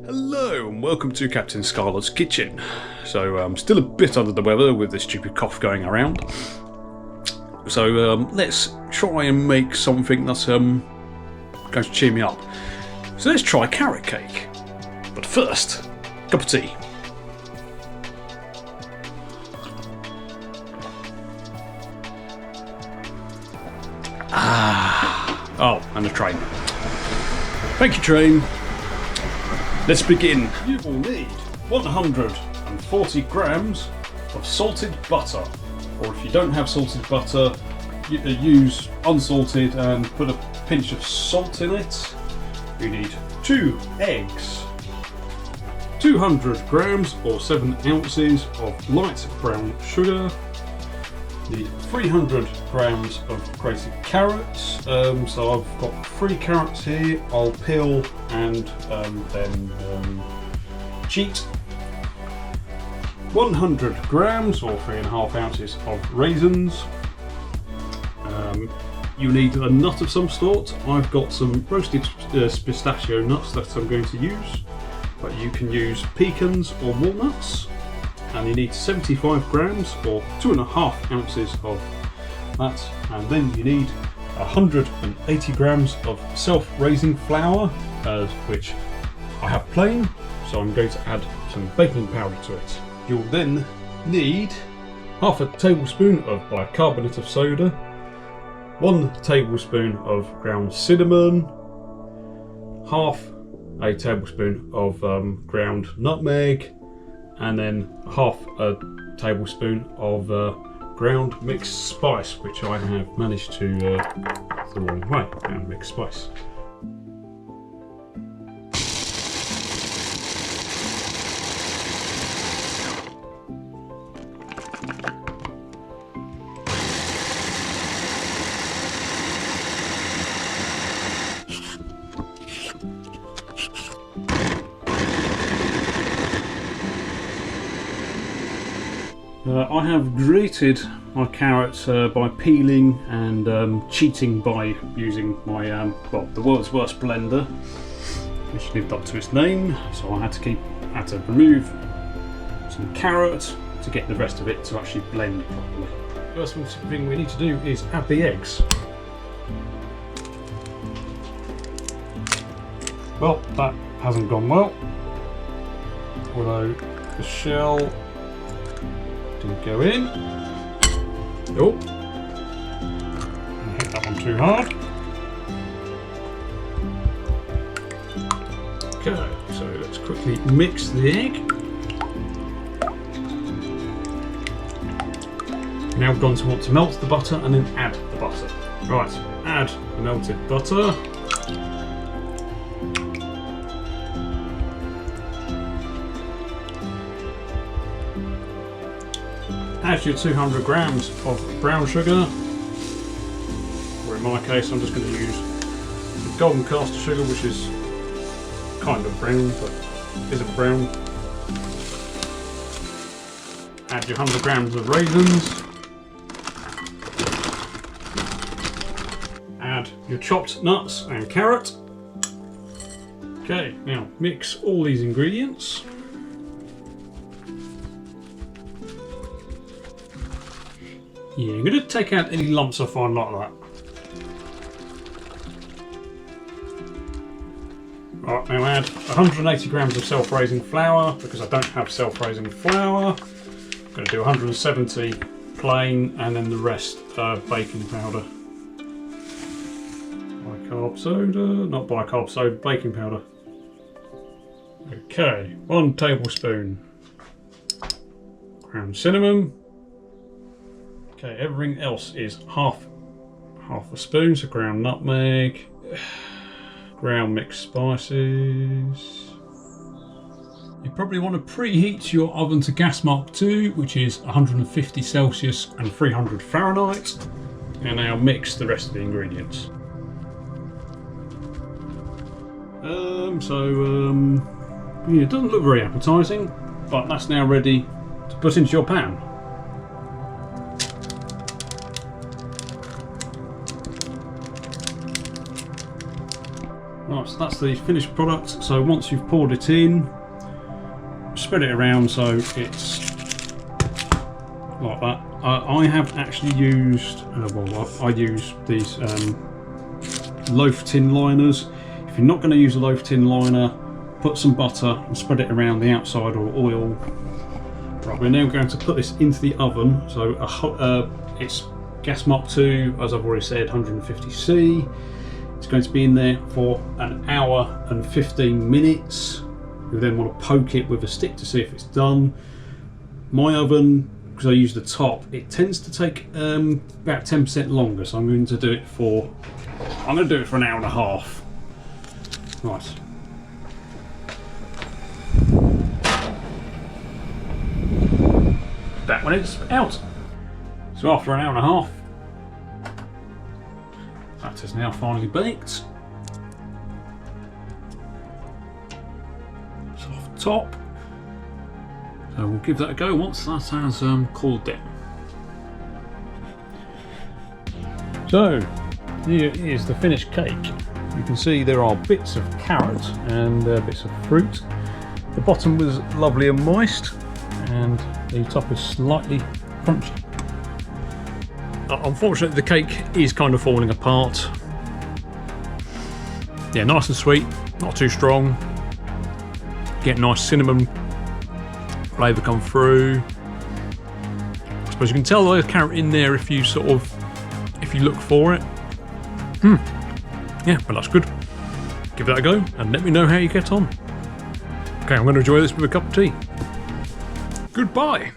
Hello and welcome to Captain Scarlet's kitchen. So I'm still a bit under the weather with this stupid cough going around. So let's try and make something that's going to cheer me up. So let's try carrot cake. But first, cup of tea. Oh, and a train. Thank you, train. Let's begin. You will need 140 grams of salted butter, or if you don't have salted butter, use unsalted and put a pinch of salt in it. You need 2 eggs, 200 grams or 7 ounces of light brown sugar. You need 300 grams of grated carrots. So I've got 3 carrots here. I'll peel and then cheat. 100 grams or 3.5 ounces of raisins. You need a nut of some sort. I've got some roasted pistachio nuts that I'm going to use, but you can use pecans or walnuts. And you need 75 grams or 2.5 ounces of that, and then you need 180 grams of self-raising flour, which I have plain, so I'm going to add some baking powder to it. You'll then need half a tablespoon of bicarbonate of soda, 1 tablespoon of ground cinnamon, half a tablespoon of ground nutmeg, and then half a tablespoon of ground mixed spice, which I have managed to the wrong way. Ground mixed spice. I have grated my carrots by peeling and cheating by using my the world's worst blender, which lived up to its name. So I had to remove some carrot to get the rest of it to actually blend properly. First thing we need to do is add the eggs. Well, that hasn't gone well, although the shell didn't go in. Oh, hit that one too hard. Okay, so let's quickly mix the egg. Now we're going to want to melt the butter and then add the butter. Right, add the melted butter. Add your 200 grams of brown sugar, or in my case I'm just going to use the golden caster sugar, which is kind of brown but isn't brown. Add your 100 grams of raisins. Add your chopped nuts and carrot. Okay, now mix all these ingredients. Yeah, I'm going to take out any lumps I find like that. Right, now add 180 grams of self-raising flour, because I don't have self-raising flour. I'm going to do 170 plain, and then the rest baking powder. Bicarb soda, not bicarb soda, baking powder. Okay, 1 tablespoon ground cinnamon. Okay, everything else is half a spoon, so ground nutmeg, ground mixed spices. You probably want to preheat your oven to gas mark 2, which is 150 Celsius and 300 Fahrenheit. And now mix the rest of the ingredients. Yeah, it doesn't look very appetising, but that's now ready to put into your pan. Right, so that's the finished product. So once you've poured it in, spread it around so it's like that. I have actually used, I use these Loaf tin liners. If you're not going to use a Loaf tin liner, put some butter and spread it around the outside, or oil. Right, we're now going to put this into the oven. So it's gas mark 2, as I've already said, 150°C. It's going to be in there for an hour and 15 minutes. We then want to poke it with a stick to see if it's done. My oven, because I use the top, it tends to take about 10% longer, so I'm going to do it for an hour and a half. Nice. That one is out. So after an hour and a half, that is now finally baked. It's off the top. So we'll give that a go once that has cooled down. So here is the finished cake. You can see there are bits of carrot and bits of fruit. The bottom was lovely and moist, and the top is slightly crunchy. Unfortunately, the cake is kind of falling apart. Yeah, nice and sweet, not too strong. Get nice cinnamon flavour come through. I suppose you can tell there's carrot in there if you look for it. Yeah, but that's good. Give that a go and let me know how you get on. Okay, I'm going to enjoy this with a cup of tea. Goodbye.